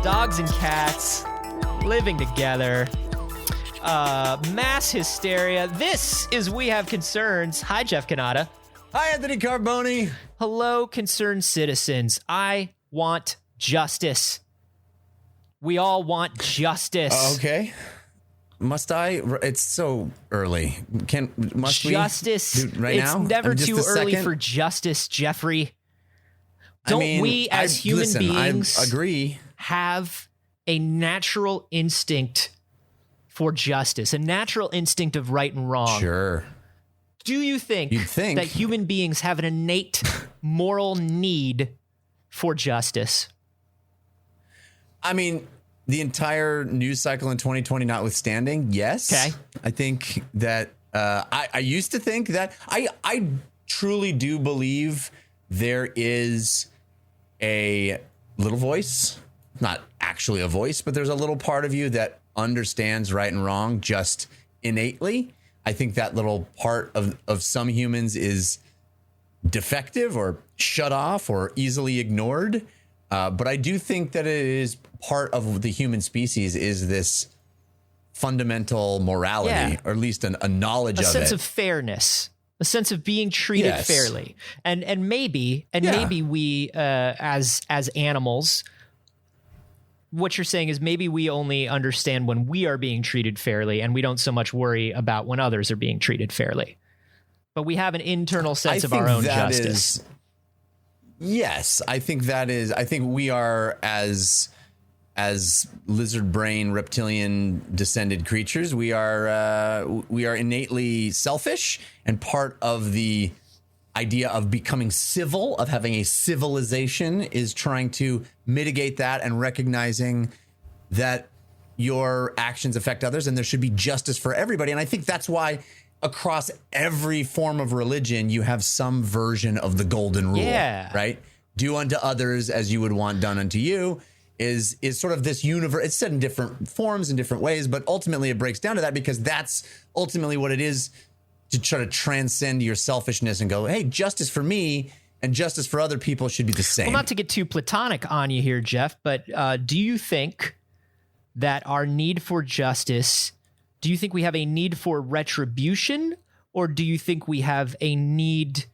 dogs and cats living together. Mass hysteria. This is We Have Concerns. Hi, Jeff Cannata. Hi, Anthony Carboni. Hello, concerned citizens. I want justice. We all want justice. Okay. Must I? It's so early. Must justice. we? Right it's now? never too early second? for justice, Jeffrey. Don't we as human beings I agree. have a natural instinct for justice, a natural instinct of right and wrong? Sure. Do you think, that human beings have an innate moral need for justice? I mean, the entire news cycle in 2020 notwithstanding, yes. Okay. I think that I used to think that I truly do believe there is a little voice, not actually a voice, but there's a little part of you that understands right and wrong just innately. I think that little part of some humans is defective or shut off or easily ignored. But I do think that it is part of the human species is this fundamental morality, or at least a knowledge of it. A sense of fairness, a sense of being treated fairly. And maybe we, as animals, what you're saying is maybe we only understand when we are being treated fairly and we don't so much worry about when others are being treated fairly. But we have an internal sense of our own justice. Yes, I think we are as lizard brain reptilian descended creatures. We are innately selfish, and part of the idea of becoming civil, of having a civilization, is trying to mitigate that and recognizing that your actions affect others and there should be justice for everybody. And I think that's why across every form of religion, you have some version of the golden rule, right? Do unto others as you would want done unto you is sort of this universe. It's said in different forms, in different ways, but ultimately it breaks down to that because that's ultimately what it is, to try to transcend your selfishness and go, hey, justice for me and justice for other people should be the same. Well, not to get too platonic on you here, Jeff, but do you think that our need for justice, do you think we have a need for retribution, or do you think we have a need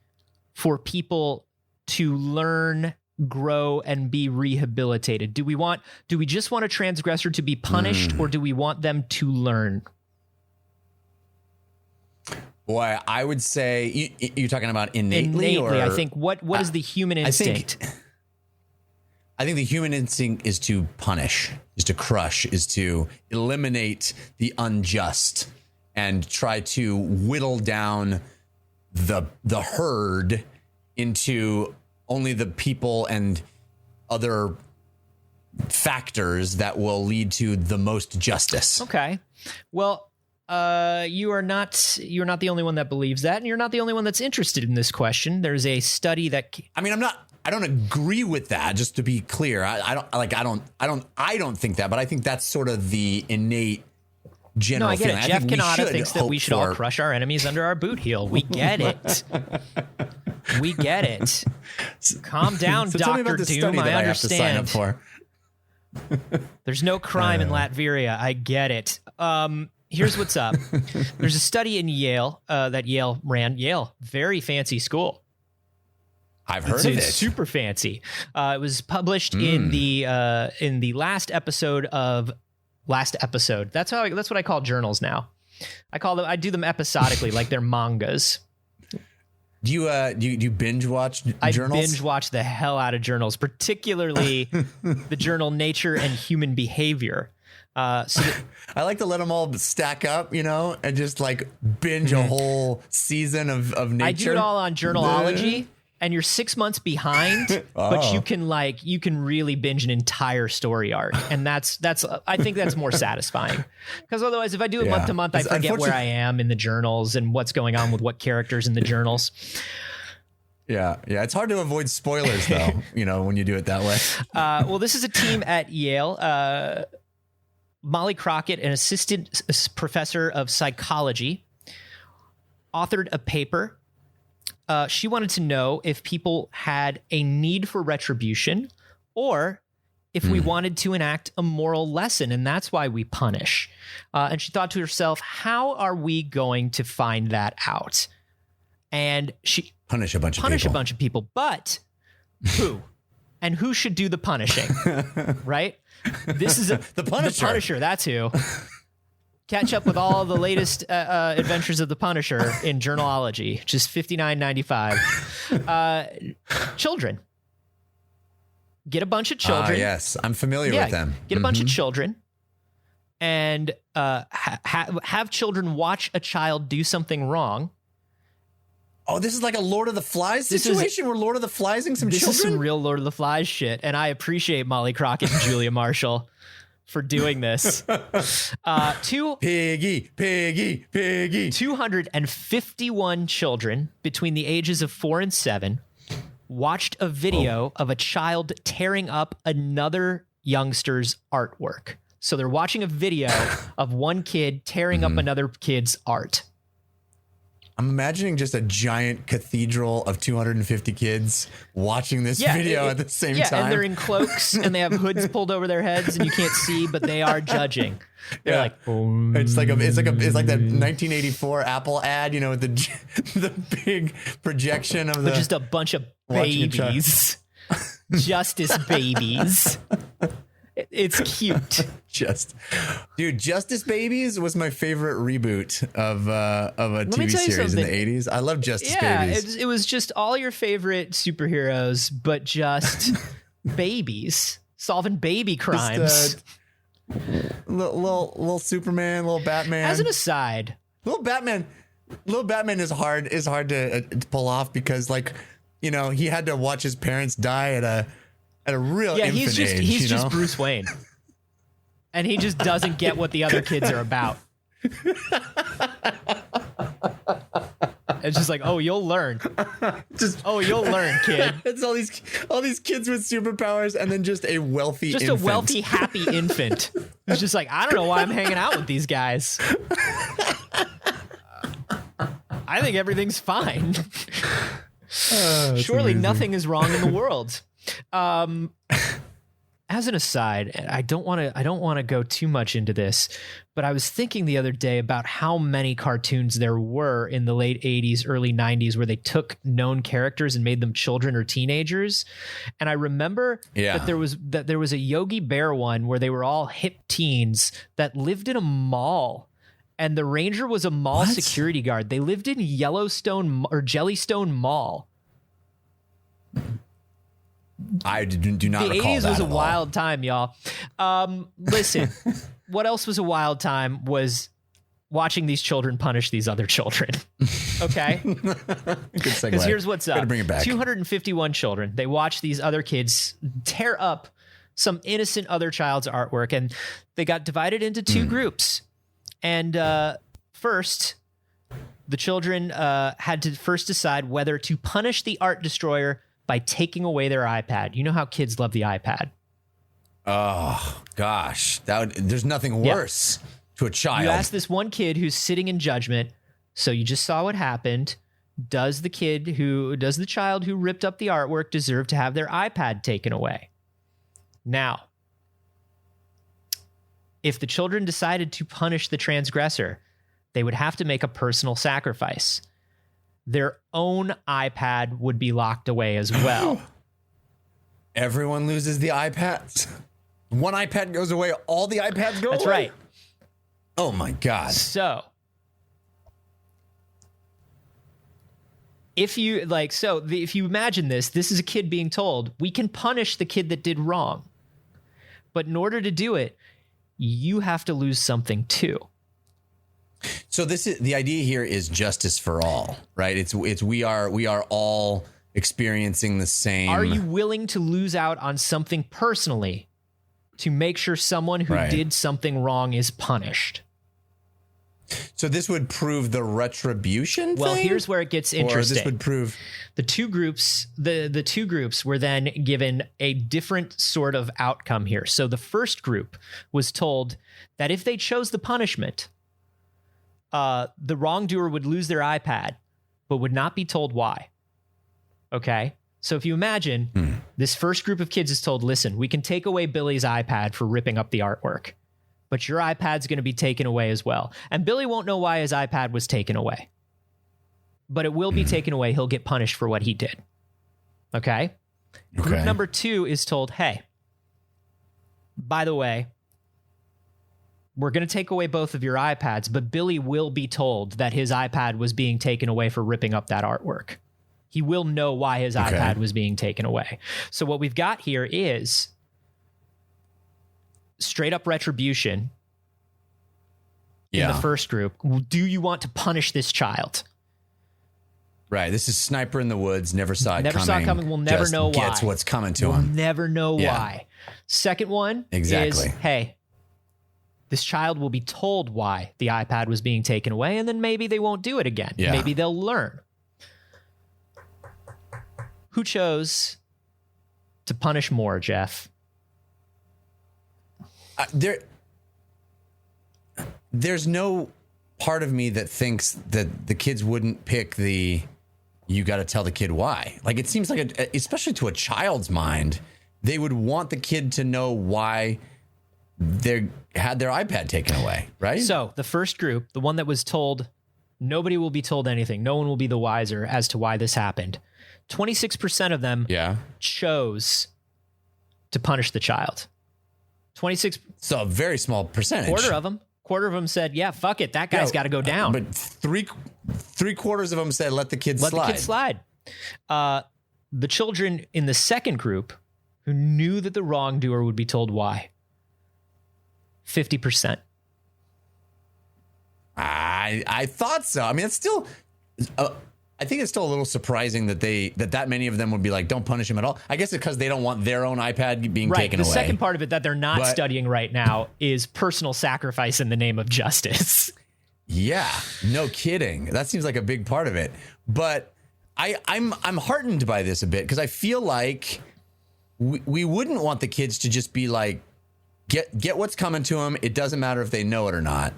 for people to learn, grow, and be rehabilitated? Do we just want a transgressor to be punished, or do we want them to learn? Boy, I would say you're talking about innately. Or, I think what is the human instinct? I think the human instinct is to punish, is to crush, is to eliminate the unjust and try to whittle down the herd into only the people and other factors that will lead to the most justice. Okay. Well, you're not the only one that believes that, and you're not the only one that's interested in this question. There's a study that I don't agree with that, just to be clear. I don't think that, but I think that's sort of the innate general feeling. No, I get it. Jeff Cannata thinks that we should all crush our enemies under our boot heel. We get it. We get it. Calm down, so Dr. Doom. I understand. I have to sign up for. There's no crime in Latveria. I get it. Here's what's up. There's a study in Yale that Yale ran. Yale, very fancy school. I've heard of it. Super fancy. It was published in the last episode of Last Episode. That's what I call journals now. I do them episodically, like they're mangas. Do you binge watch journals? I binge watch the hell out of journals, particularly the journal Nature and Human Behavior. I like to let them all stack up, and just like binge a whole season of Nature. I do it all on Journalology, and you're 6 months behind, but you can really binge an entire story arc, and that's I think that's more satisfying, because otherwise, if I do it month to month, I forget where I am in the journals and what's going on with what characters in the journals. Yeah. It's hard to avoid spoilers, though, when you do it that way. Well, this is a team at Yale. Molly Crockett, an assistant professor of psychology, authored a paper. She wanted to know if people had a need for retribution or if we wanted to enact a moral lesson, and that's why we punish. And she thought to herself, how are we going to find that out? And she Punish a bunch of people. But who? And who should do the punishing? Right? This is The Punisher. The Punisher, that's who. Catch up with all the latest adventures of the Punisher in Journalology, just $59.95. Children. Get a bunch of children. Yes, I'm familiar with them. Get a bunch of children and have children watch a child do something wrong. Oh, this is like a Lord of the Flies situation where Lord of the Fliesing some This children? is some real Lord of the Flies shit, and I appreciate Molly Crockett and Julia Marshall for doing this. Piggy. 251 children between the ages of 4 and 7 watched a video of a child tearing up another youngster's artwork. So they're watching a video of one kid tearing up another kid's art. I'm imagining just a giant cathedral of 250 kids watching this video at the same time. Yeah, and they're in cloaks and they have hoods pulled over their heads and you can't see, but they are judging. They're like, it's like that 1984 Apple ad, you know, with the big projection of just a bunch of babies, Justice babies. It's cute. Justice Babies was my favorite reboot of a TV series in the 80s. I love Justice Babies. It was just all your favorite superheroes, but just babies solving baby crimes. Little Superman, little Batman. As an aside, little Batman is hard to pull off because, like, you know, he had to watch his parents die at a real infant age. He's just Bruce Wayne, and he just doesn't get what the other kids are about. It's just like, oh, you'll learn. You'll learn, kid. It's all these kids with superpowers, and then just a wealthy, a wealthy, happy infant. It's just like, I don't know why I'm hanging out with these guys. I think everything's fine. Surely nothing is wrong in the world. As an aside, I don't want to go too much into this, but I was thinking the other day about how many cartoons there were in the late 80s, early 90s where they took known characters and made them children or teenagers. And I remember that there was a Yogi Bear one where they were all hip teens that lived in a mall. And the ranger was a mall security guard. They lived in Yellowstone or Jellystone Mall. I do not the recall 80s that was a at all. wild time, y'all. Listen, what else was a wild time was watching these children punish these other children. Okay? Good segue. Because here's what's up. Gotta bring it back. 251 children. They watch these other kids tear up some innocent other child's artwork, and they got divided into two groups. And first, the children had to first decide whether to punish the art destroyer by taking away their iPad. You know how kids love the iPad. Oh, gosh. There's nothing worse to a child. You ask this one kid who's sitting in judgment, so you just saw what happened. Does the child who ripped up the artwork deserve to have their iPad taken away? Now, if the children decided to punish the transgressor, they would have to make a personal sacrifice. Their own iPad would be locked away as well. Everyone loses the iPads. One iPad goes away, all the iPads go away? That's right. Oh my God. So, if you imagine this is a kid being told, we can punish the kid that did wrong. But in order to do it, you have to lose something too. So the idea here is justice for all, right? It's we are all experiencing the same. Are you willing to lose out on something personally to make sure someone who did something wrong is punished? So this would prove the retribution Well, thing? here's where it gets interesting. Or this would prove the two groups were then given a different sort of outcome here. So the first group was told that if they chose the punishment, the wrongdoer would lose their iPad, but would not be told why. Okay? So if you imagine This first group of kids is told, listen, we can take away Billy's iPad for ripping up the artwork, but your iPad's going to be taken away as well. And Billy won't know why his iPad was taken away, but it will be taken away. He'll get punished for what he did. Okay? Group number 2 is told, hey, by the way, we're going to take away both of your iPads, but Billy will be told that his iPad was being taken away for ripping up that artwork. He will know why his iPad was being taken away. So what we've got here is straight up retribution in the first group. Do you want to punish this child? Right. This is sniper in the woods. Never saw it coming. We'll never know why. Gets what's coming to him. We'll never know why. Second one is, hey, this child will be told why the iPad was being taken away, and then maybe they won't do it again. Yeah. Maybe they'll learn. Who chose to punish more, Jeff? There's no part of me that thinks that the kids wouldn't pick you got to tell the kid why. Like, it seems like, especially to a child's mind, they would want the kid to know why they had their iPad taken away, right? So the first group, the one that was told, nobody will be told anything. No one will be the wiser as to why this happened. 26% of them chose to punish the child. 26. So a very small percentage. Quarter of them said, yeah, fuck it. That guy's got to go down. But three quarters of them said, let the kid slide. Let the kid slide. The children in the second group who knew that the wrongdoer would be told why. 50%. I thought so. I mean, it's still... I think it's still a little surprising that many of them would be like, don't punish him at all. I guess it's because they don't want their own iPad being taken away. The second part of it that they're not studying right now is personal sacrifice in the name of justice. Yeah, no kidding. That seems like a big part of it. But I'm heartened by this a bit because I feel like we wouldn't want the kids to just be like, get what's coming to them. It doesn't matter if they know it or not.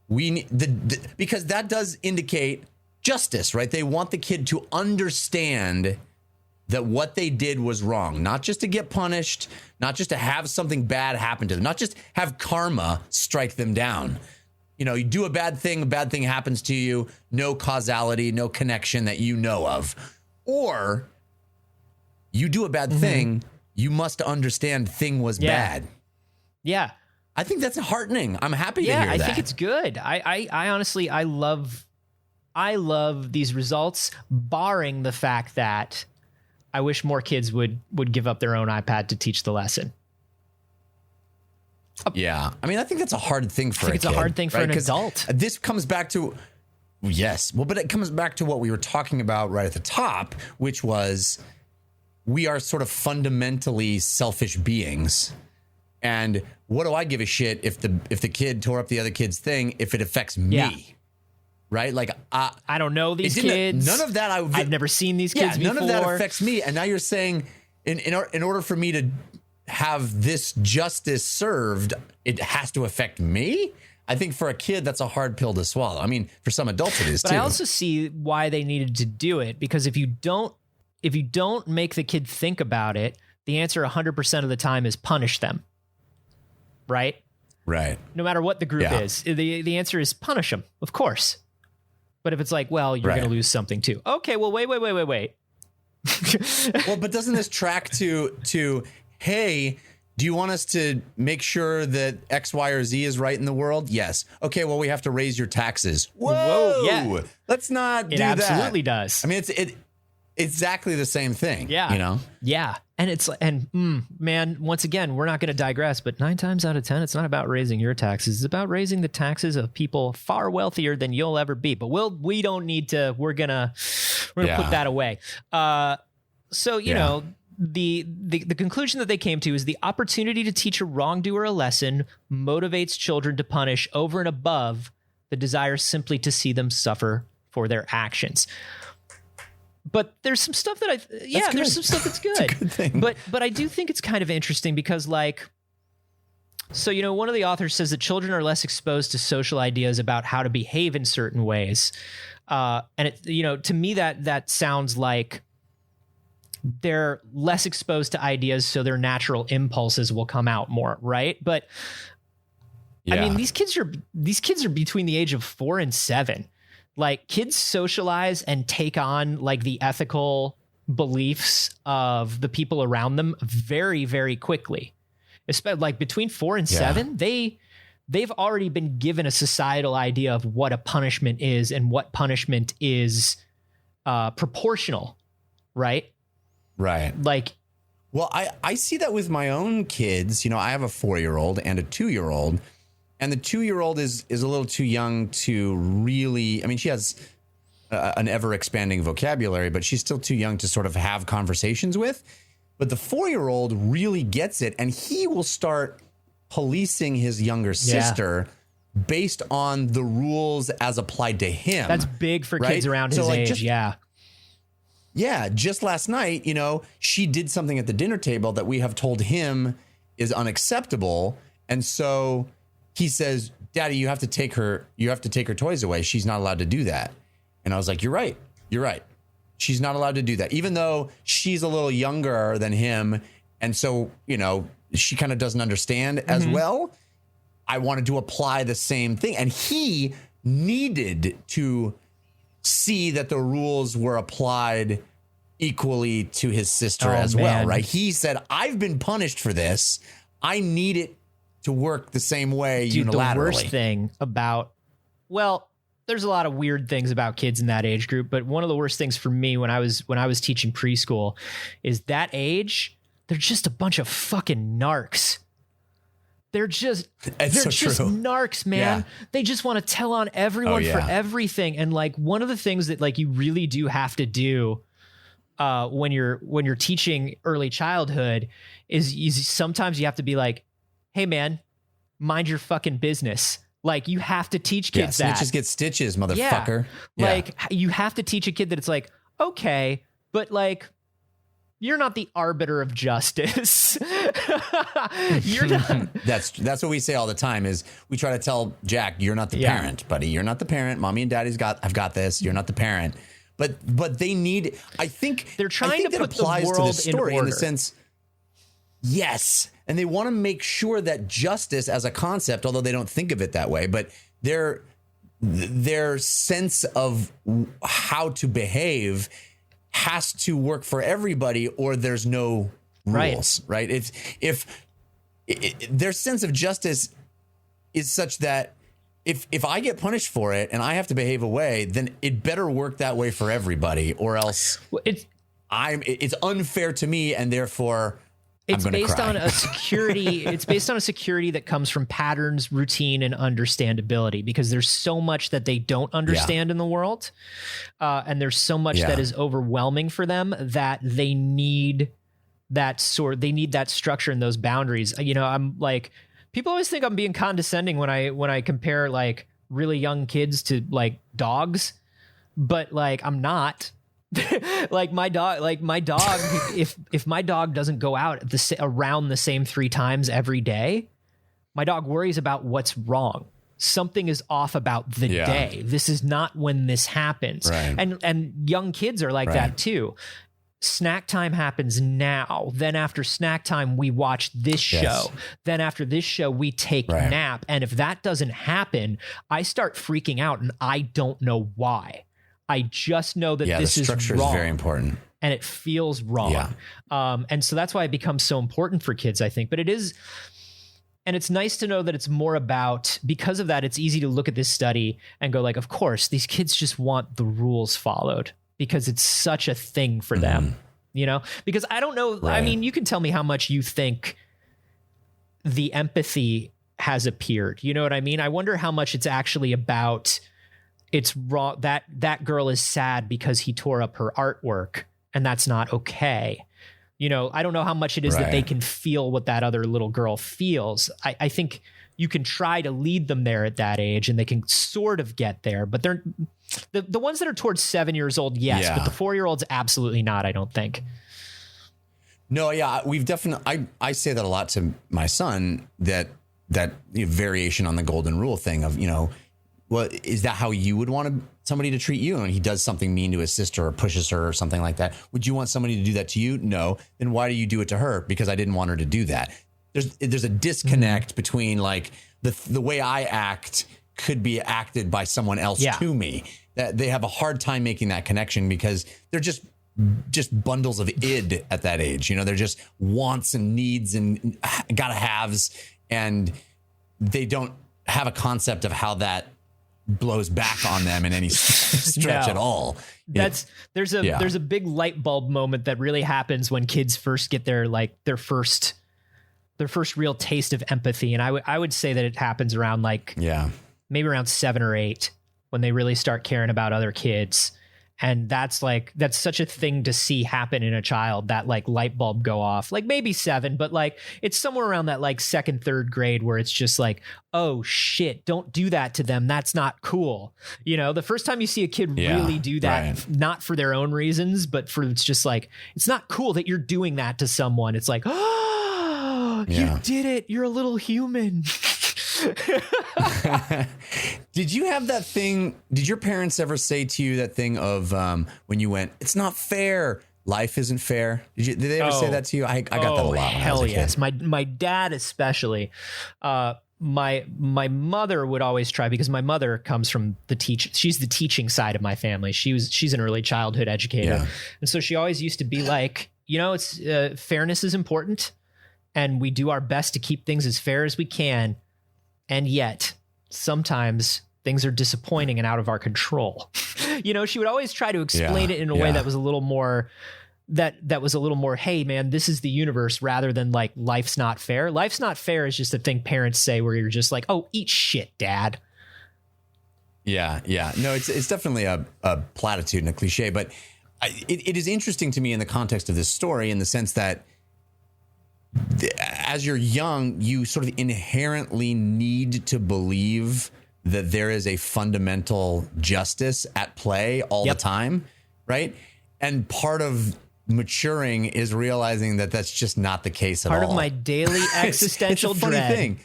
We need because that does indicate justice, right? They want the kid to understand that what they did was wrong, not just to get punished, not just to have something bad happen to them, not just have karma strike them down. You know, you do a bad thing happens to you, no causality, no connection that you know of. Or you do a bad thing, you must understand thing was bad. Yeah. I think that's heartening. I'm happy to hear that. Yeah, I think it's good. I honestly, I love these results, barring the fact that I wish more kids would give up their own iPad to teach the lesson. Yeah. I mean, I think that's a hard thing for a kid. It's a hard thing for an adult. This comes back to, yes. Well, but it comes back to what we were talking about right at the top, which was we are sort of fundamentally selfish beings. And what do I give a shit if the kid tore up the other kid's thing if it affects me? Yeah. Right? Like, I don't know these kids. None of that. I've never seen these kids before. None of that affects me. And now you're saying in order for me to have this justice served, it has to affect me? I think for a kid, that's a hard pill to swallow. I mean, for some adults it is too. But I also see why they needed to do it, because if you don't make the kid think about it, the answer 100% of the time is punish them. Right? Right. No matter what the group is, the answer is punish them, of course. But if it's like, well, you're going to lose something too. Okay, well, wait. Well, but doesn't this track to, hey, do you want us to make sure that X, Y, or Z is right in the world? Yes. Okay, well, we have to raise your taxes. Whoa. Yeah. Let's not do that. It absolutely does. I mean, it's exactly the same thing. Yeah. You know? Yeah. Man, once again, we're not going to digress, but 9 times out of 10, it's not about raising your taxes. It's about raising the taxes of people far wealthier than you'll ever be. But we don't need to, we're going to put that away. So, you know, the conclusion that they came to is the opportunity to teach a wrongdoer a lesson motivates children to punish over and above the desire simply to see them suffer for their actions. But there's some stuff that there's some stuff that's good. It's a good thing. But I do think it's kind of interesting because, like, so, you know, one of the authors says that children are less exposed to social ideas about how to behave in certain ways. And it, you know, to me that sounds like they're less exposed to ideas, so their natural impulses will come out more, right? But I mean, these kids are between the age of 4 and 7. Like, kids socialize and take on like the ethical beliefs of the people around them very, very quickly. Especially like between 4 and 7, they've already been given a societal idea of what a punishment is and what punishment is proportional, right? Right. Like, well, I see that with my own kids. You know, I have a 4-year-old and a 2-year-old, and the 2-year-old is a little too young to really, I mean, she has an ever expanding vocabulary, but she's still too young to sort of have conversations with. But the 4-year-old really gets it, and he will start policing his younger sister based on the rules as applied to him. That's big for right? kids around his age. Yeah, just last night, you know, she did something at the dinner table that we have told him is unacceptable. And so he says, Daddy, you have to take her toys away. She's not allowed to do that. And I was like, you're right. She's not allowed to do that, even though she's a little younger than him. And so, you know, she kind of doesn't understand as well. I wanted to apply the same thing. And he needed to see that the rules were applied equally to his sister as well, right? He said, I've been punished for this. I need it to work the same way unilaterally. The worst thing about, well, there's a lot of weird things about kids in that age group, but one of the worst things for me when I was teaching preschool is that age, they're just a bunch of fucking narcs. They're just narcs, man. Yeah. They just want to tell on everyone for everything. And like, one of the things that like you really do have to do when you're teaching early childhood is sometimes you have to be like, hey man, mind your fucking business. Like, you have to teach kids that. Snitches get stitches, motherfucker. Yeah. Like, you have to teach a kid that it's like, okay, but like, you're not the arbiter of justice. You're not. That's what we say all the time is we try to tell Jack, you're not the parent, buddy. You're not the parent. Mommy and daddy's I've got this. You're not the parent. But they need, I think they're trying to put the world to this story in order. In the sense, yes. And they want to make sure that justice as a concept, although they don't think of it that way, but their sense of how to behave has to work for everybody, or there's no rules, right? If their sense of justice is such that if I get punished for it and I have to behave a way, then it better work that way for everybody, or else it's unfair to me, and therefore it's based on a security. It's based on a security that comes from patterns, routine, and understandability, because there's so much that they don't understand in the world. And there's so much that is overwhelming for them that they need that structure and those boundaries. You know, I'm like, people always think I'm being condescending when I compare like really young kids to like dogs, but like, I'm not. like my dog, if my dog doesn't go out around the same 3 times every day, my dog worries about what's wrong. Something is off about the day. This is not when this happens. Right. And young kids are like that too. Snack time happens now. Then after snack time, we watch this show. Then after this show, we take nap. And if that doesn't happen, I start freaking out, and I don't know why. I just know that this is wrong. The structure is very important. And it feels wrong. Yeah. And so that's why it becomes so important for kids, I think. But it is, and it's nice to know that it's more about, because of that, it's easy to look at this study and go like, of course, these kids just want the rules followed because it's such a thing for them, you know? Because I don't know, I mean, you can tell me how much you think the empathy has appeared. You know what I mean? I wonder how much it's actually about, it's wrong, that girl is sad because he tore up her artwork, and that's not okay. You know, I don't know how much it is that they can feel what that other little girl feels. I think you can try to lead them there at that age, and they can sort of get there, but they're the ones that are towards 7 years old. Yes. But the 4-year-olds, absolutely not. I don't think. No. Yeah. We've definitely, I say that a lot to my son, that variation on the golden rule thing of, you know, well, is that how you would want somebody to treat you? And he does something mean to his sister or pushes her or something like that. Would you want somebody to do that to you? No. Then why do you do it to her? Because I didn't want her to do that. There's a disconnect between like the way I act could be acted by someone else to me. That they have a hard time making that connection because they're just bundles of id at that age. You know, they're just wants and needs and gotta haves, and they don't have a concept of how that blows back on them in any stretch at all. There's a big light bulb moment that really happens when kids first get their first real taste of empathy, and I would say that it happens around maybe around 7 or 8 when they really start caring about other kids. And that's such a thing to see happen in a child, that like light bulb go off, like maybe 7, but like it's somewhere around that like 2nd, 3rd grade where it's just like, oh shit, don't do that to them. That's not cool. You know, the first time you see a kid really do that, not for their own reasons, but it's just like, it's not cool that you're doing that to someone. It's like, oh, you did it. You're a little human. Did you have that thing? Did your parents ever say to you that thing of when you went, it's not fair, life isn't fair? Did they ever say that to you? I got that a lot. Hell yes. My dad especially. My mother would always try, because my mother comes from she's the teaching side of my family. She's an early childhood educator. And so she always used to be like, you know, it's fairness is important, and we do our best to keep things as fair as we can. And yet sometimes things are disappointing and out of our control. You know, she would always try to explain it in a way that was a little more, that was a little more, hey man, this is the universe, rather than like, life's not fair. Life's not fair is just a thing parents say where you're just like, oh, eat shit, dad. Yeah. No, it's definitely a platitude and a cliche, but it is interesting to me in the context of this story, in the sense that as you're young, you sort of inherently need to believe that there is a fundamental justice at play all the time, right? And part of maturing is realizing that that's just not the case at all. Part of my daily existential it's a funny dread thing.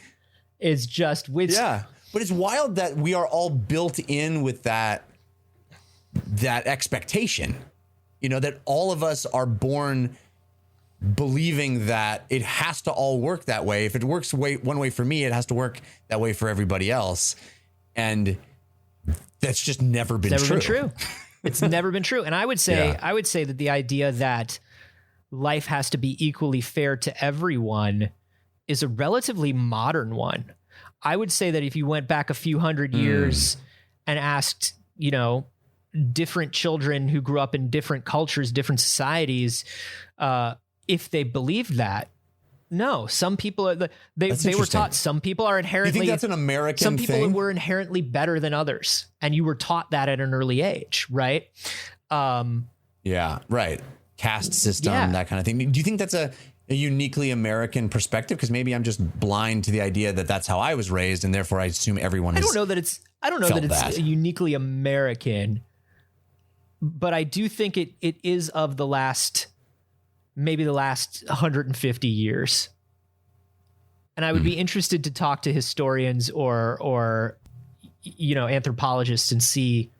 Is just but it's wild that we are all built in with that expectation. You know, that all of us are born believing that it has to all work that way. If it works one way for me, it has to work that way for everybody else. And that's just never been true. It's never been true. And I would say that the idea that life has to be equally fair to everyone is a relatively modern one. I would say that if you went back a few hundred years and asked, you know, different children who grew up in different cultures, different societies, if they believed that, no, some people are they were taught some people are inherently. You think that's an American thing? Some people thing? were inherently better than others, and you were taught that at an early age, right? Right. Caste system, that kind of thing. Do you think that's a uniquely American perspective? Because maybe I'm just blind to the idea that that's how I was raised, and therefore I assume everyone. I don't know that it's uniquely American, but I do think it is of the last. Maybe the last 150 years. And I would be interested to talk to historians or you know, anthropologists and see.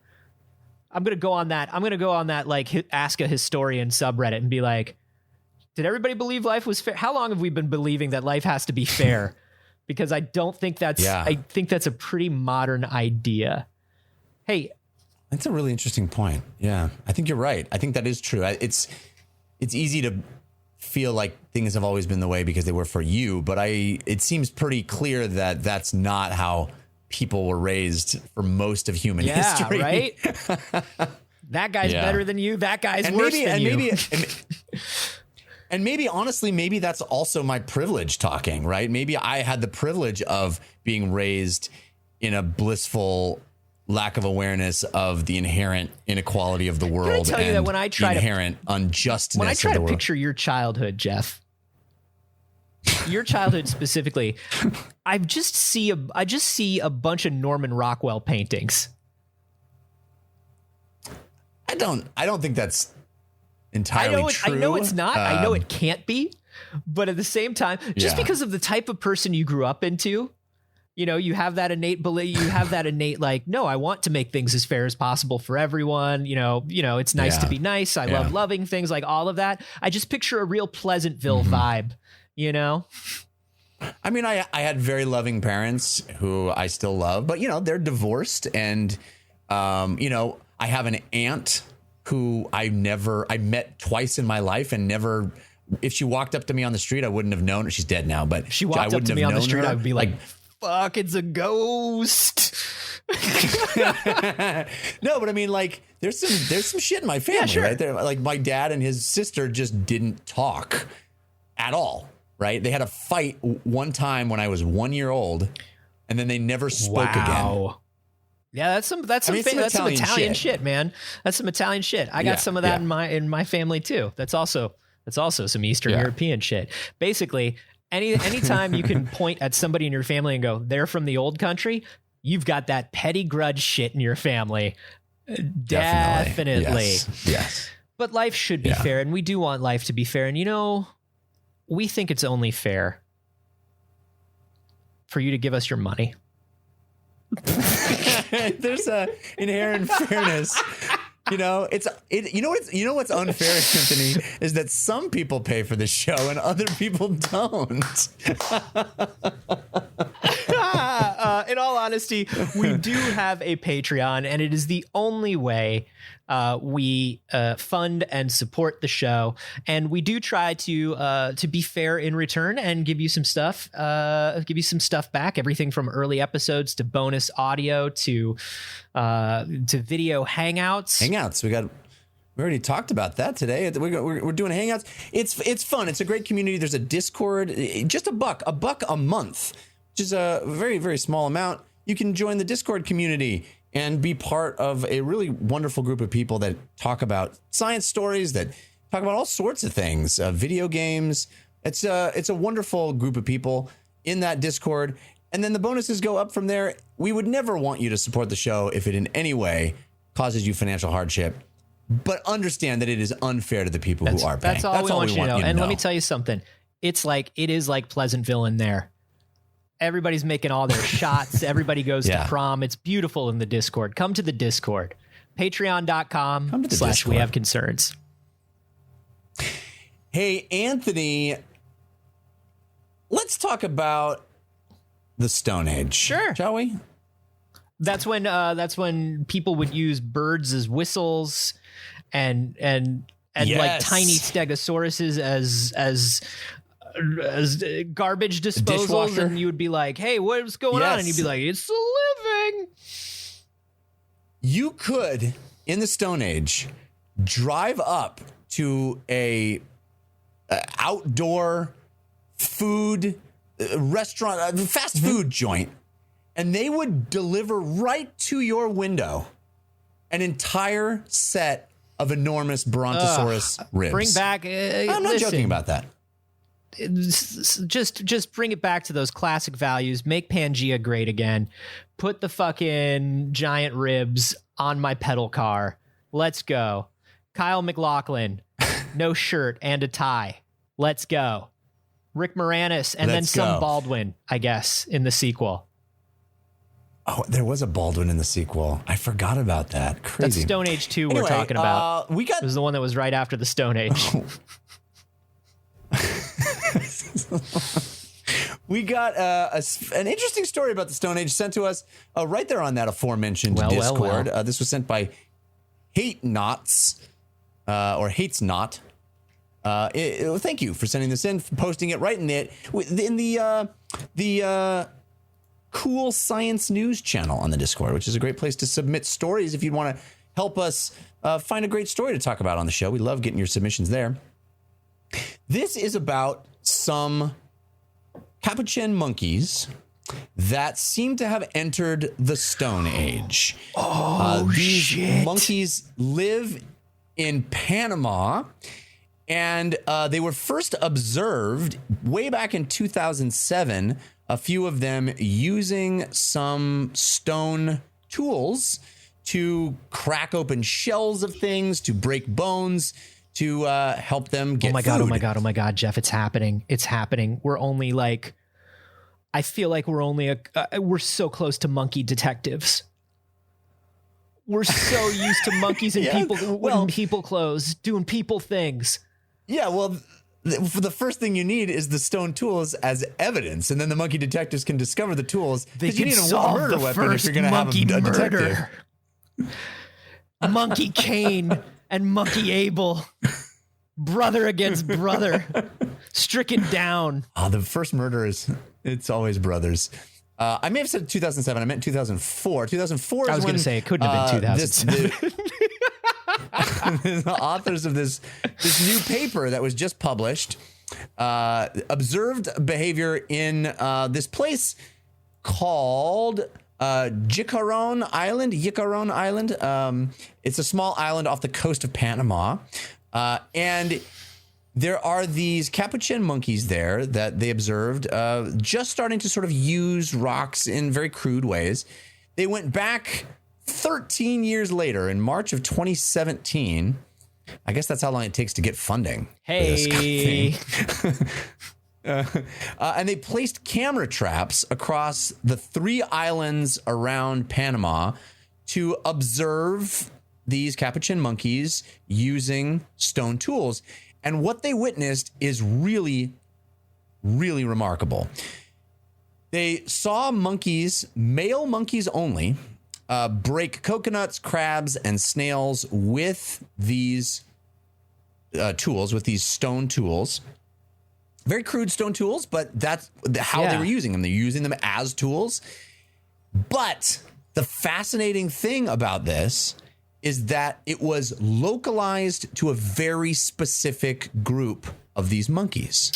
I'm going to go on that like ask a historian subreddit and be like, did everybody believe life was fair? How long have we been believing that life has to be fair? Because I don't think I think that's a pretty modern idea. Hey, that's a really interesting point. Yeah, I think you're right. I think that is true. It's easy to feel like things have always been the way because they were for you, but it seems pretty clear that that's not how people were raised for most of human history. Right? That guy's better than you. That guy's worse than you. And maybe, honestly, maybe that's also my privilege talking, right? Maybe I had the privilege of being raised in a blissful lack of awareness of the inherent inequality of the world. Can I tell you that when I try inherent unjustness when I try of the to world. picture your childhood, Jeff, your childhood specifically, I just see a bunch of Norman Rockwell paintings. I don't think that's entirely true. I know it's not. I know it can't be. But at the same time, just because of the type of person you grew up into, you have that innate belief, you have that innate, like, no, I want to make things as fair as possible for everyone. It's nice to be nice. I love loving things, like all of that. I just picture a real Pleasantville vibe, I mean, I had very loving parents who I still love, but they're divorced, and I have an aunt who I met twice in my life, and never, if she walked up to me on the street, I wouldn't have known her. She's dead now, but she walked up to me on the street, I would be like, fuck, it's a ghost. No, but I mean, like, there's some shit in my family, right there. Like, my dad and his sister just didn't talk at all. Right. They had a fight one time when I was 1 year old, and then they never spoke again. Yeah, that's some Italian shit, man. That's some Italian shit. I got some of that in my family too. That's also some Eastern European shit. Basically, anytime you can point at somebody in your family and go, they're from the old country, you've got that petty grudge shit in your family. Definitely. Yes. But life should be fair, and we do want life to be fair. And we think it's only fair for you to give us your money. There's a inherent fairness. You know what's unfair, Anthony, is that some people pay for the show and other people don't. In all honesty, we do have a Patreon, and it is the only way we fund and support the show. And we do try to be fair in return and give you some stuff back. Everything from early episodes to bonus audio to video hangouts. We already talked about that today. We're doing hangouts. It's fun. It's a great community. There's a Discord. Just $1 a month, which is a very, very small amount. You can join the Discord community and be part of a really wonderful group of people that talk about science stories, that talk about all sorts of things, video games. It's a wonderful group of people in that Discord. And then the bonuses go up from there. We would never want you to support the show if it in any way causes you financial hardship. But understand that it is unfair to the people who are paying. That's all we want you to know. And let me tell you something. It is like Pleasantville in there. Everybody's making all their shots. Everybody goes to prom. It's beautiful in the Discord. Come to the Discord. Patreon.com/we have concerns. Hey, Anthony, let's talk about the Stone Age. Sure. Shall we? That's when people would use birds as whistles and like tiny stegosauruses as garbage disposals, and you would be like, hey, what's going on? And you'd be like, it's a living. You could, in the Stone Age, drive up to a outdoor food restaurant, fast food joint, and they would deliver right to your window an entire set of enormous Brontosaurus ribs. Bring back. I'm not joking about that. Just bring it back to those classic values. Make Pangea great again. Put the fucking giant ribs on my pedal car. Let's go. Kyle MacLachlan, no shirt and a tie. Let's go. Rick Moranis, and then some Baldwin, I guess, in the sequel. Oh, there was a Baldwin in the sequel. I forgot about that. Crazy. That's Stone Age 2 we're talking about. It was the one that was right after the Stone Age. We got an interesting story about the Stone Age sent to us right there on that aforementioned Discord. This was sent by Hate Knots or Hates Not. Thank you for sending this in, posting it right in the Cool Science News channel on the Discord, which is a great place to submit stories if you want to help us find a great story to talk about on the show. We love getting your submissions there. This is about some capuchin monkeys that seem to have entered the Stone Age. These monkeys live in Panama, and they were first observed way back in 2007, a few of them using some stone tools to crack open shells of things, to break bones, to help them get food. Oh my God, Jeff, it's happening. We're only like I feel like we're so close to monkey detectives. We're so used to monkeys and people wearing people clothes, doing people things. Yeah, well, for the first thing you need is the stone tools as evidence, and then the monkey detectives can discover the tools. They You can need a solve murder the weapon if first you're going to have monkey a detective. murder. Monkey Cain and Monkey Abel, brother against brother, stricken down. The first murder it's always brothers. I may have said 2007. I meant 2004. 2004 is I was going to say it couldn't have been 2007. The authors of this new paper that was just published observed behavior in this place called Jicaron Island. It's a small island off the coast of Panama. And there are these capuchin monkeys there that they observed just starting to sort of use rocks in very crude ways. They went back 13 years later in March of 2017. I guess that's how long it takes to get funding. Hey. For this kind of thing. And they placed camera traps across the 3 islands around Panama to observe these capuchin monkeys using stone tools. And what they witnessed is really, really remarkable. They saw monkeys, male monkeys only, break coconuts, crabs, and snails with these tools, with these stone tools. Very crude stone tools, but that's how they were using them. They're using them as tools. But the fascinating thing about this is that it was localized to a very specific group of these monkeys,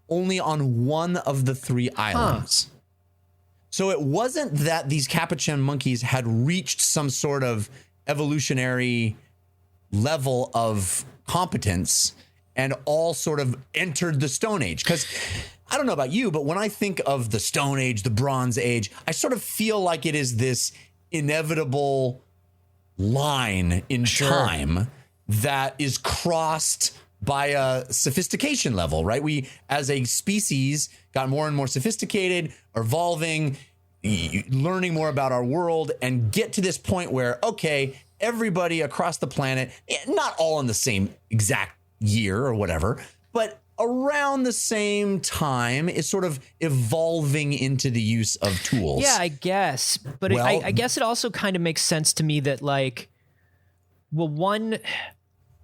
only on one of the 3 islands. So it wasn't that these capuchin monkeys had reached some sort of evolutionary level of competence and all sort of entered the Stone Age. Because I don't know about you, but when I think of the Stone Age, the Bronze Age, I sort of feel like it is this inevitable line in time that is crossed by a sophistication level, right? We, as a species, got more and more sophisticated, evolving, learning more about our world, and get to this point where, okay, everybody across the planet, not all in the same exact year or whatever, but around the same time is sort of evolving into the use of tools. Yeah, I guess. But I guess it also kind of makes sense to me that, like, well, one,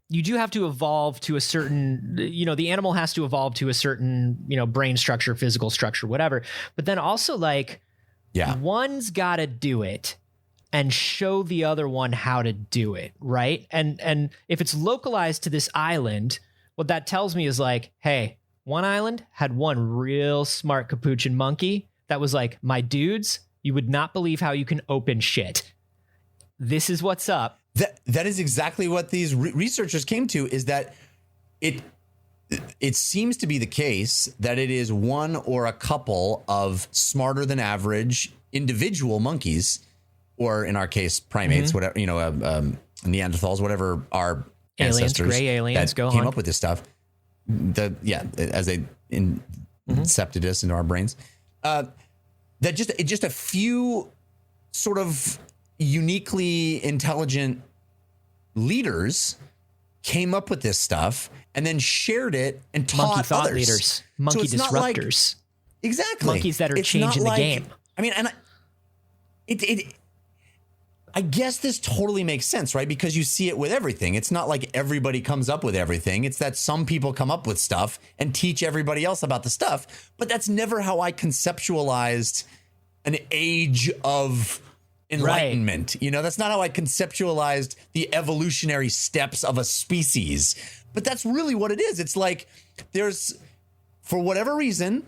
you do have to evolve to a certain, the animal has to evolve to a certain, brain structure, physical structure, whatever. But then also, like, one's got to do it and show the other one how to do it, right? And if it's localized to this island, what that tells me is like, hey, one island had one real smart capuchin monkey that was like, my dudes, you would not believe how you can open shit. This is what's up. That is exactly what these researchers came to, is that it seems to be the case that it is one or a couple of smarter than average individual monkeys, or in our case, primates, whatever, Neanderthals, whatever our ancestors, gray aliens, that came up with this stuff. As they incepted us into our brains, that just a few sort of uniquely intelligent leaders came up with this stuff and then shared it and taught monkey thought others. Leaders, monkey so disruptors, exactly monkeys that are changing the game. I mean, and I guess this totally makes sense, right? Because you see it with everything. It's not like everybody comes up with everything. It's that some people come up with stuff and teach everybody else about the stuff. But that's never how I conceptualized an age of enlightenment. Right. That's not how I conceptualized the evolutionary steps of a species. But that's really what it is. It's like there's, for whatever reason,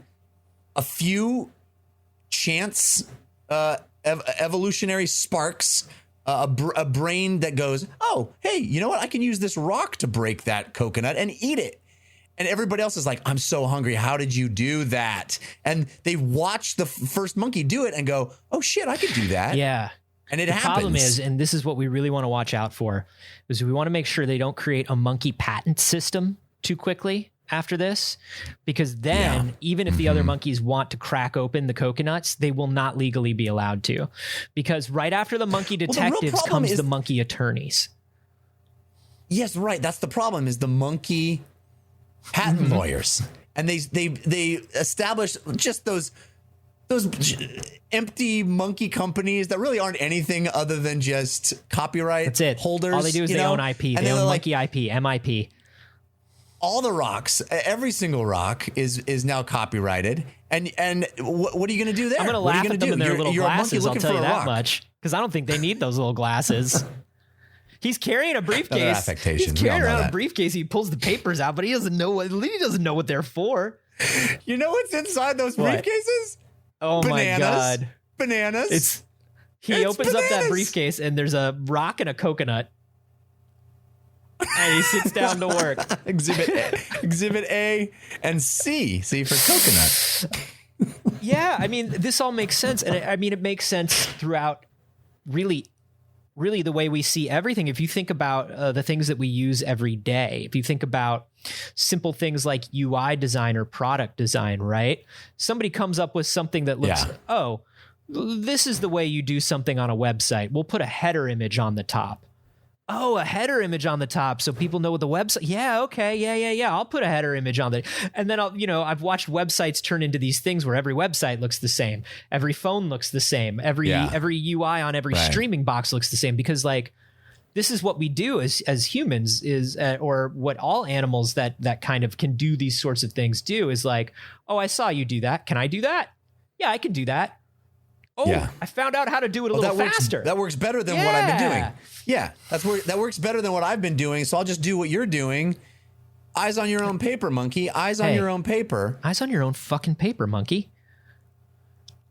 a few chance evolutionary sparks, a brain that goes, oh, hey, you know what? I can use this rock to break that coconut and eat it. And everybody else is like, I'm so hungry. How did you do that? And they watch the first monkey do it and go, oh, shit, I could do that. Yeah. And it the happens. Problem is, and this is what we really want to watch out for, is we want to make sure they don't create a monkey patent system too quickly, after this, because then even if the other monkeys want to crack open the coconuts, they will not legally be allowed to, because right after the monkey detectives comes the monkey attorneys. Yes, right. That's the problem, is the monkey patent lawyers. And they establish just those empty monkey companies that really aren't anything other than just copyright That's it. holders. All they do is they own IP. And they own like, monkey IP, MIP. all the rocks, every single rock is now copyrighted. And what are you going to do there? I'm going to laugh at them in their little glasses, I'll tell you that much, because I don't think they need those little glasses. He's carrying a briefcase. Affectation. He's carrying around a briefcase. He pulls the papers out, but he doesn't know what they're for. You know what's inside those briefcases? Oh my God. Bananas. He opens up that briefcase and there's a rock and a coconut. And he sits down to work. Exhibit A and C. C for coconut. Yeah, I mean, this all makes sense. And I mean, it makes sense throughout really the way we see everything. If you think about the things that we use every day, if you think about simple things like UI design or product design, right? Somebody comes up with something that looks, oh, this is the way you do something on a website. We'll put a header image on the top. Oh, a header image on the top so people know what the website. Yeah, okay. Yeah. I'll put a header image on there. And then I've watched websites turn into these things where every website looks the same. Every phone looks the same. Every UI on every streaming box looks the same, because like this is what we do as humans is, or what all animals that kind of can do these sorts of things do is like, oh, I saw you do that. Can I do that? Yeah, I can do that. Oh, I found out how to do it a little faster. That works better than what I've been doing. Yeah, that works better than what I've been doing. So I'll just do what you're doing. Eyes on your own paper, monkey. Eyes on your own paper. Eyes on your own fucking paper, monkey.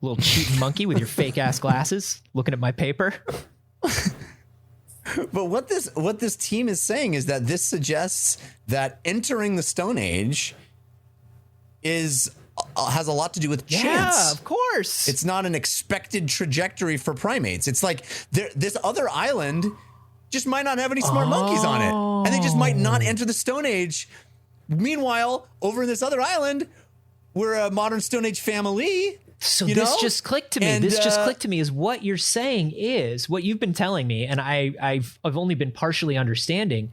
Little cheap monkey with your fake ass glasses looking at my paper. But what this team is saying is that this suggests that entering the Stone Age has a lot to do with chance. Yeah, of course. It's not an expected trajectory for primates. It's like this other island just might not have any smart monkeys on it, and they just might not enter the Stone Age. Meanwhile, over in this other island, we're a modern Stone Age family. So this just clicked to me. And, this just clicked to me is what you're saying is what you've been telling me, and I've only been partially understanding,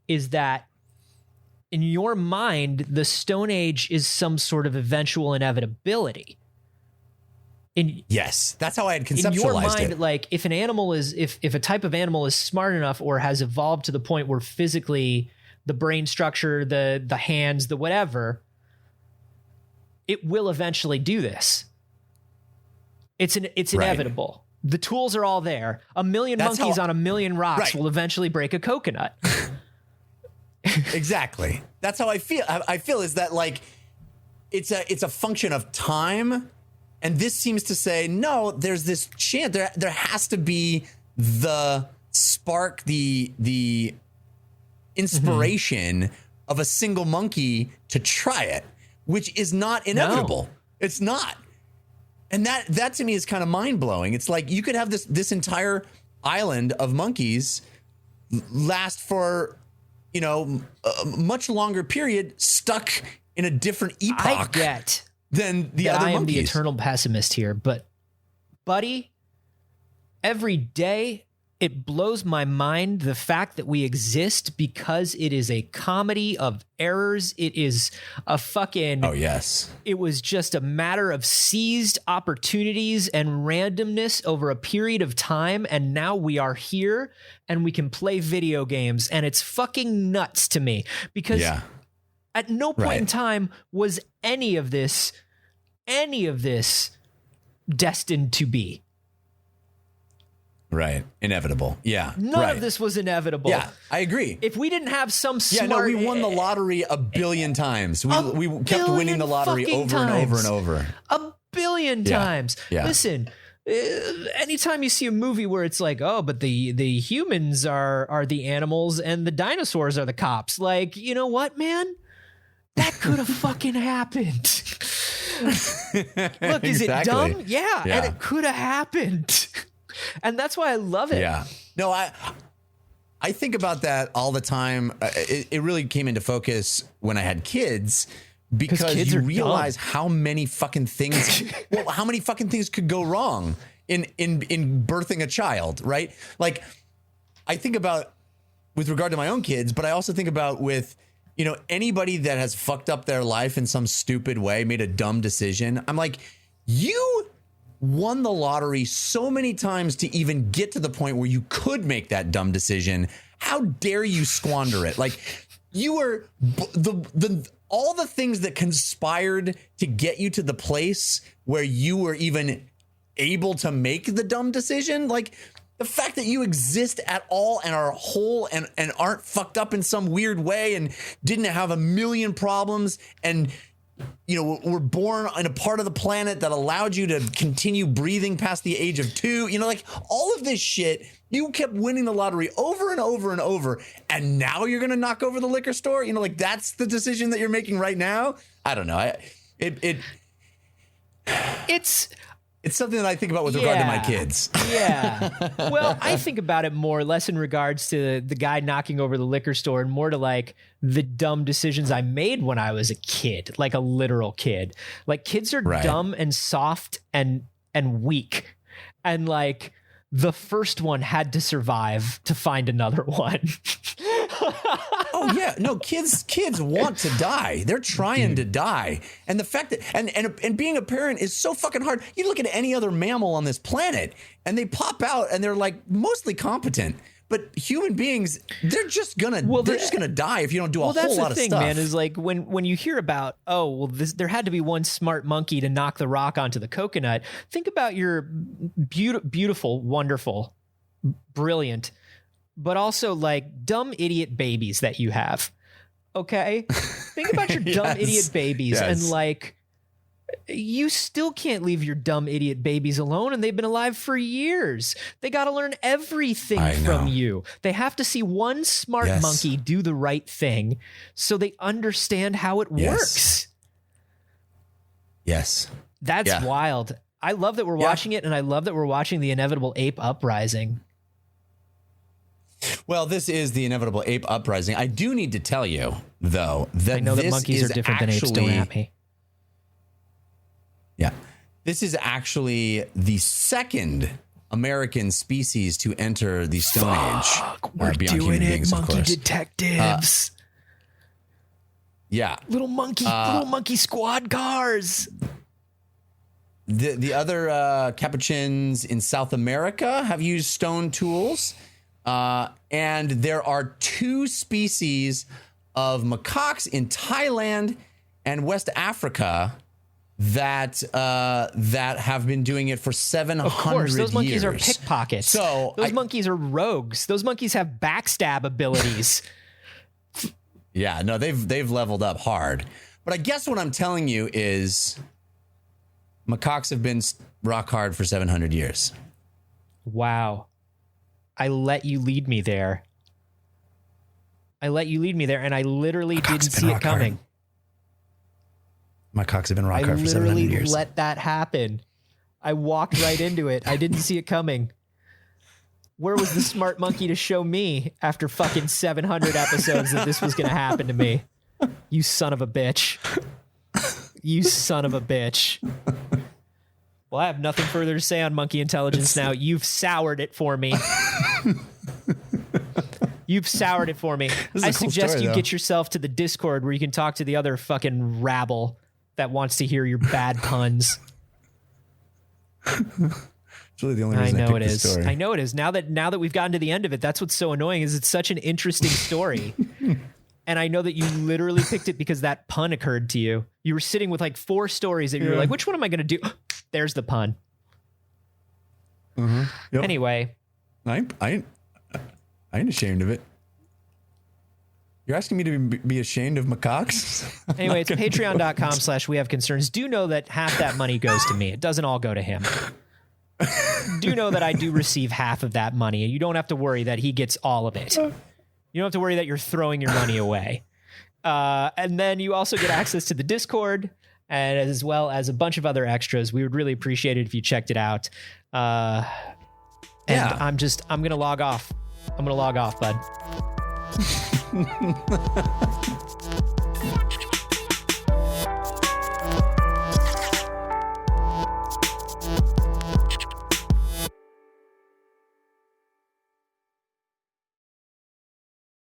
is that in your mind, the Stone Age is some sort of eventual inevitability. Yes, that's how I had conceptualized in your mind, it. Like if an animal is, if a type of animal is smart enough or has evolved to the point where physically the brain structure, the hands, the whatever, it will eventually do this. It's inevitable. The tools are all there. A million monkeys on a million rocks will eventually break a coconut. Exactly. That's how I feel. I feel is that like it's a function of time, and this seems to say no. There's this chance. There has to be the spark, the inspiration of a single monkey to try it, which is not inevitable. No. It's not. And that to me is kind of mind blowing. It's like you could have this entire island of monkeys last for a much longer period, stuck in a different epoch. I get than the other monkeys. I am the eternal pessimist here, but buddy, every day it blows my mind the fact that we exist because it is a comedy of errors. It is a fucking... Oh, yes. It was just a matter of seized opportunities and randomness over a period of time, and now we are here and we can play video games, and it's fucking nuts to me because at no point in time was any of this destined to be. Right. Inevitable. Yeah. None of this was inevitable. Yeah, I agree. If we didn't have some smart... Yeah, no, we won the lottery a billion times. We kept winning the lottery over and over and over. A billion times. Yeah. Listen, anytime you see a movie where it's like, oh, but the humans are the animals and the dinosaurs are the cops. Like, you know what, man? That could have fucking happened. Look, is it dumb? Yeah, and it could have happened. And that's why I love it. Yeah. No, I think about that all the time. It really came into focus when I had kids because kids you are realize dumb. how many fucking things, how many fucking things could go wrong in birthing a child, right? Like I think about with regard to my own kids, but I also think about with, anybody that has fucked up their life in some stupid way, made a dumb decision. I'm like, you won the lottery so many times to even get to the point where you could make that dumb decision. How dare you squander it? Like you were all the things that conspired to get you to the place where you were even able to make the dumb decision. Like the fact that you exist at all and are whole and aren't fucked up in some weird way and didn't have a million problems and were born on a part of the planet that allowed you to continue breathing past the age of 2. Like all of this shit, you kept winning the lottery over and over and over. And now you're going to knock over the liquor store. Like that's the decision that you're making right now. I don't know. It's something that I think about with regard to my kids. Yeah. Well, I think about it more less in regards to the guy knocking over the liquor store and more to like the dumb decisions I made when I was a kid, like a literal kid. Like kids are dumb and soft and weak. And like the first one had to survive to find another one. Oh yeah, no, kids want to die. They're trying to die. And the fact that and being a parent is so fucking hard. You look at any other mammal on this planet and they pop out and they're like mostly competent. But human beings, they're just gonna die if you don't do a whole lot of stuff. Well, that's the thing, man, is like when you hear about, there had to be one smart monkey to knock the rock onto the coconut. Think about your beautiful, wonderful, brilliant, but also like dumb idiot babies that you have. Okay? Think about your dumb idiot babies and like you still can't leave your dumb idiot babies alone, and they've been alive for years. They got to learn everything from you. They have to see one smart monkey do the right thing so they understand how it works. Yes. That's wild. I love that we're watching it, and I love that we're watching the inevitable ape uprising. Well, this is the inevitable ape uprising. I do need to tell you, though, that I know that monkeys are different than apes. Don't at me. Yeah. This is actually the second American species to enter the Stone Age. We're doing it, monkey detectives. Little monkey squad cars. The other capuchins in South America have used stone tools. And there are 2 species of macaques in Thailand and West Africa that have been doing it for 700 years. Of course, those monkeys are pickpockets. So those monkeys are rogues. Those monkeys have backstab abilities. Yeah, no, they've leveled up hard. But I guess what I'm telling you is macaques have been rock hard for 700 years. Wow. I let you lead me there. And I literally didn't see it coming. Hard. Macaques have been rock hard for 700 years. I literally let that happen. I walked right into it. I didn't see it coming. Where was the smart monkey to show me after fucking 700 episodes that this was going to happen to me? You son of a bitch. You son of a bitch. Well, I have nothing further to say on monkey intelligence now. You've soured it for me. You've soured it for me. I suggest you get yourself to the Discord where you can talk to the other fucking rabble that wants to hear your bad puns. It's really the only reason I picked the story. I know it is. Now that we've gotten to the end of it, that's what's so annoying is it's such an interesting story. And I know that you literally picked it because that pun occurred to you. You were sitting with like 4 stories and you were like, which one am I going to do? There's the pun. Mm-hmm. Yep. Anyway. I ain't ashamed of it. You're asking me to be ashamed of macaques? Anyway, it's patreon.com/wehaveconcerns. Do know that half that money goes to me. It doesn't all go to him. Do know that I do receive half of that money, and you don't have to worry that he gets all of it. You don't have to worry that you're throwing your money away. And then you also get access to the Discord, and as well as a bunch of other extras. We would really appreciate it if you checked it out. And I'm going to log off. I'm gonna log off, bud.